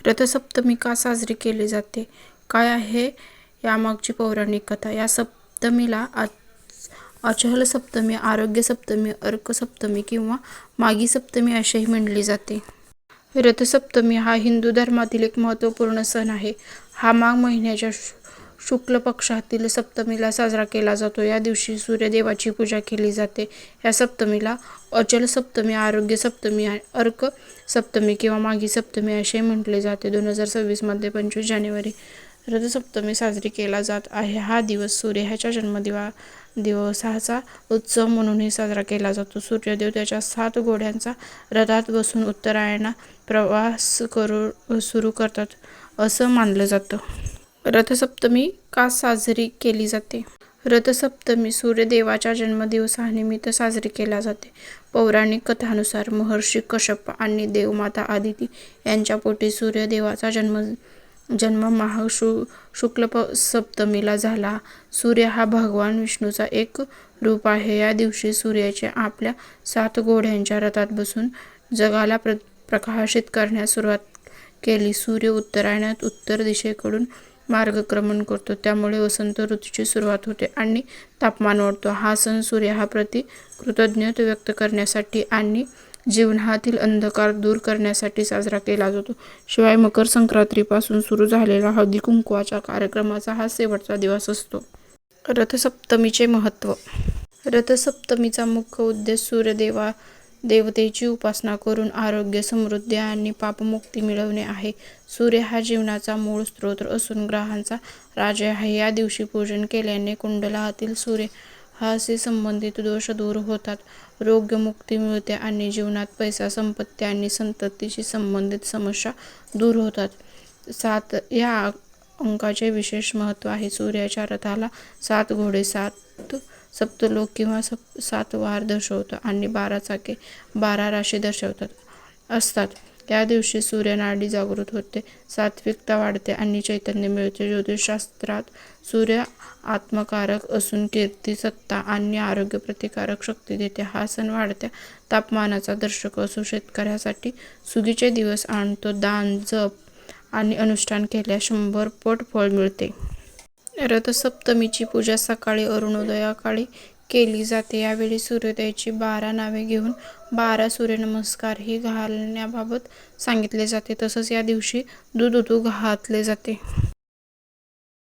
रथसप्तमी का साजरी केली जाते? काय आहे यामागची पौराणिक कथा? या सप्तमीला अचहल सप्तमी, आरोग्य सप्तमी, अर्क सप्तमी किंवा माघी सप्तमी असेही म्हणले जाते. रथसप्तमी हा हिंदू धर्मातील एक महत्त्वपूर्ण सण आहे. हा माघ महिन्याच्या शुक्ल पक्षातील सप्तमीला साजरा केला जातो. या दिवशी सूर्यदेवाची पूजा केली जाते. या सप्तमीला अचल सप्तमी, आरोग्य सप्तमी, अर्क सप्तमी किंवा माघी सप्तमी असे म्हटले जाते. 2026 मध्ये 25 जानेवारी रथसप्तमी साजरी केला जात आहे. हा दिवस सूर्याच्या जन्मदिवसाचा उत्सव म्हणूनही साजरा केला जातो. सूर्यदेव त्याच्या 7 घोड्यांचा रथात बसून उत्तरायणाला प्रवास सुरू करतात असं मानलं जातं. रथसप्तमी का साजरी केली जाते? रथसप्तमी सूर्यदेवाच्या जन्मदिवसानिमित्त साजरी केली जाते. पौराणिक कथानुसार महर्षी कश्यप आणि देवमाता आदिती यांच्या पोटी सूर्यदेवाचा जन्म माघ शुक्ल सप्तमीला झाला. सूर्य हा भगवान विष्णूचा एक रूप आहे. या दिवशी सूर्याने आपल्या 7 घोड्यांच्या रथात बसून जगाला प्रकाशित करण्यास सुरुवात केली. सूर्य उत्तरायणात उत्तर दिशेकडून मार्गक्रमण करतो, त्यामुळे वसंत ऋतूची सुरुवात होते आणि तापमान वाढतो. हा सण सूर्याप्रती कृतज्ञता व्यक्त करण्यासाठी आणि जीवनातील अंधकार दूर करण्यासाठी साजरा केला जातो. शिवाय मकर संक्रांतीपासून सुरू झालेला हळदी कुंकवाच्या कार्यक्रमाचा हा शेवटचा दिवस असतो. रथसप्तमीचे महत्त्व. रथसप्तमीचा मुख्य उद्देश सूर्यदेवतेची उपासना करून आरोग्य, समृद्धी आणि पापमुक्ती मिळवणे आहे. सूर्य हा जीवनाचा मूळ स्रोत असून ग्रहांचा राजा आहे. या दिवशी पूजन केल्याने कुंडलातील सूर्याशी संबंधित दोष दूर होतात, रोगमुक्ती मिळते आणि जीवनात पैसा, संपत्ती आणि संततीशी संबंधित समस्या दूर होतात. 7 या अंकाचे विशेष महत्त्व आहे. सूर्याच्या रथाला 7 घोडे 7 सप्तलोक किंवा 7 वार दर्शवतात आणि 12 चाके 12 राशी दर्शवतात असतात. या दिवशी सूर्यनाडी जागृत होते, सात्विकता वाढते आणि चैतन्य मिळते. ज्योतिषशास्त्रात सूर्य आत्मकारक असून कीर्ती, सत्ता आणि आरोग्य प्रतिकारक शक्ती देते. हा सण वाढत्या तापमानाचा दर्शक असून शेतकऱ्यासाठी सुगीचे दिवस आणतो. दान, जप आणि अनुष्ठान केल्यास 100 पट फळ मिळते. रथसप्तमीची पूजा सकाळी अरुणोदयाकाळी केली जाते. यावेळी सूर्योदयाची 12 नावे घेऊन 12 सूर्यनमस्कारही घालण्याबाबत सांगितले जाते. तसंच या दिवशी दूध घातले जाते.